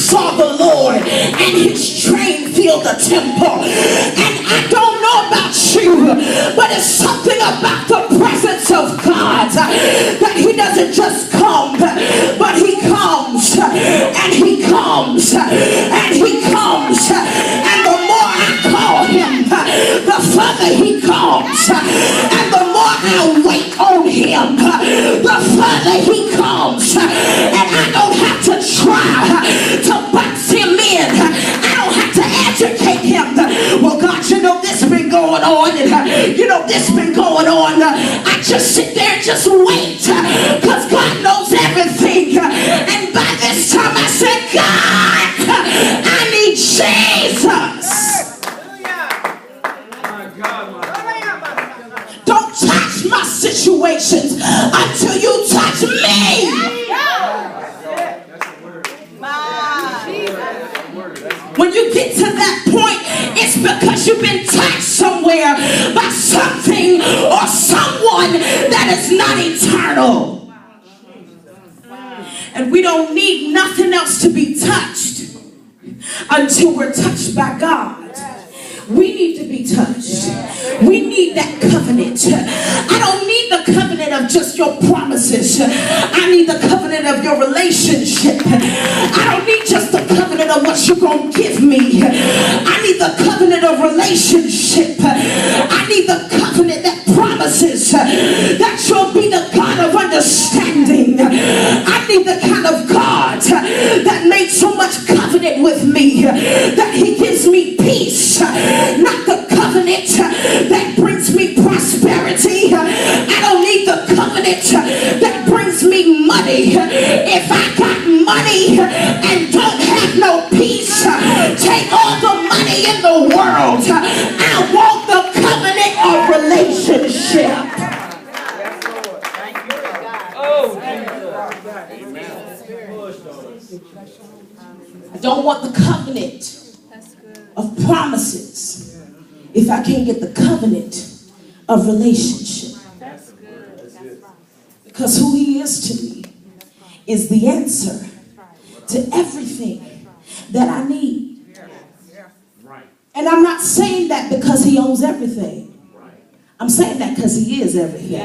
saw the Lord and his train filled the temple. And I don't know about you, but it's something about the presence of God that he doesn't just come, but he comes and he comes and he comes. And the more I call him, the further he comes. And the more I wait on him, the further he comes. And I don't have to try to box him in. I don't have to educate him. Well, God, you know this been going on, and you know this been going on. I just sit there and just wait, because God knows everything. And by this time I said, God, I need Jesus. Don't touch my situations until you touch me. When you get to that point, it's because you've been touched somewhere by something or someone that is not eternal. And we don't need nothing else to be touched until we're touched by God. We need to be touched. We need that covenant. I don't need the covenant of just your promises. I need the covenant of your relationship. I don't need just the covenant of what you're going to give me. I need the covenant of relationship. I need the covenant that promises that you'll be the God of understanding. I need the kind of God that made so much covenant with me that he gives me peace. Not the covenant that brings me prosperity. I don't need the covenant that brings me money. If I got money and don't have no peace, take all the money in the world. I want the covenant of relationship. I don't want the covenant of promises if I can't get the covenant of relationship. Because who he is to me is the answer to everything that I need. And I'm not saying that because he owns everything. I'm saying that because he is everything.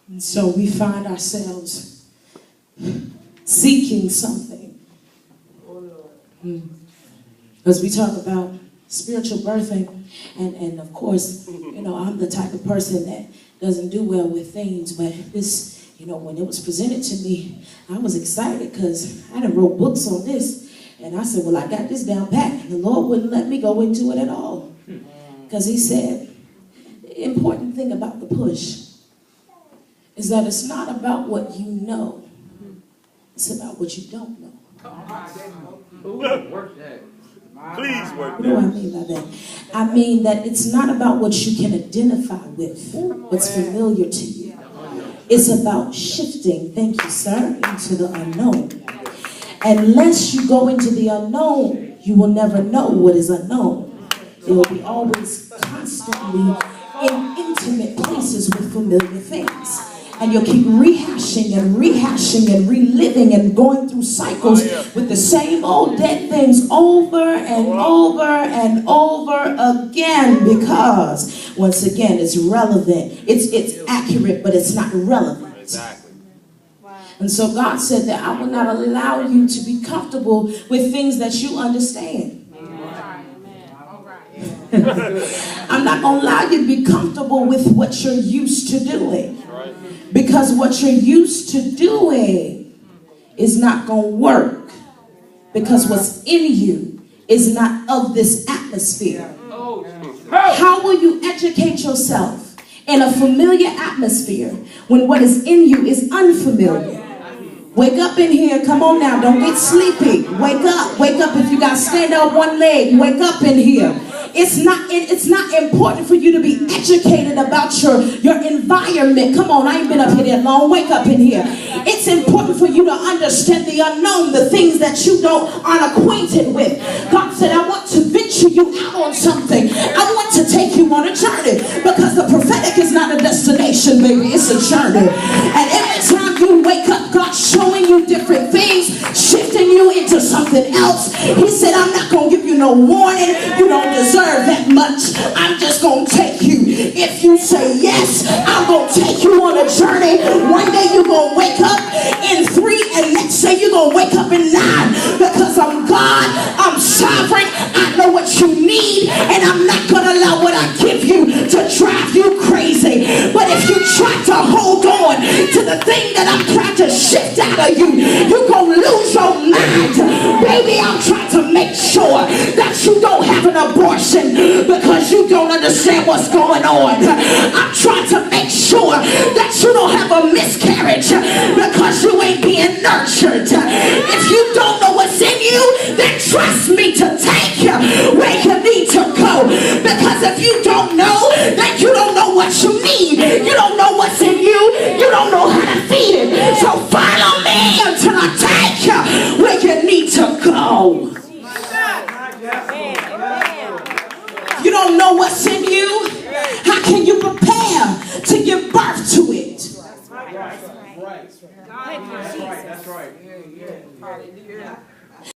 And so we find ourselves seeking something. As we talk about spiritual birthing, and of course, you know, I'm the type of person that doesn't do well with things, but this, you know, when it was presented to me, I was excited because I done wrote books on this, and I said, well, I got this down pat, and the Lord wouldn't let me go into it at all, because he said, the important thing about the push is that it's not about what you know, it's about what you don't know. Work that. Please work that. What do I mean by that? I mean that it's not about what you can identify with, what's familiar to you. It's about shifting, thank you, sir, into the unknown. Unless you go into the unknown, you will never know what is unknown. It will be always constantly in intimate places with familiar things. And you'll keep rehashing and rehashing and reliving and going through cycles with the same old dead things over and over and over again, because once again it's relevant. It's accurate, but it's not relevant. Exactly. And so God said that I will not allow you to be comfortable with things that you understand. I'm not going to allow you to be comfortable with what you're used to doing. Because what you're used to doing is not going to work. Because what's in you is not of this atmosphere. How will you educate yourself in a familiar atmosphere when what is in you is unfamiliar? Wake up in here. Come on now. Don't get sleepy. Wake up. Wake up. If you got to stand up one leg, wake up in here. It's not important for you to be educated about your environment. Come on, I ain't been up here that long. Wake up in here. It's important for you to understand the unknown, the things that you aren't acquainted with. God said, I want to venture you out on something. I want to take you on a journey, because the prophetic is not a destination, baby. It's a journey. And every time you wake up, God showing you different things, shifting you into something else. He said, I'm not going to give you no warning. You don't deserve that much. I'm just going to take you. If you say yes, I'm going to take you on a journey. One day you're going to wake up in 3, and next day you're going to wake up in 9. Because I'm God, I'm sovereign, I know what you need, and I'm not going to allow what I give you to drive you crazy. But if you try to hold on to the thing that I'm trying to shift out of you, you're going to lose your mind. Baby, I'm trying to make sure that you don't have an abortion because you don't understand what's going on. I'm trying to make sure that you don't have a miscarriage because you ain't being nurtured. If you don't know what's in you, then trust me to take you where you need to go. Because if you don't know, then you don't know what you need. You don't know what's in you. You don't know how to feed it. So follow me until I take you where you need to go. You don't know what's in you. How can you prepare to give birth to it? That's right. That's right.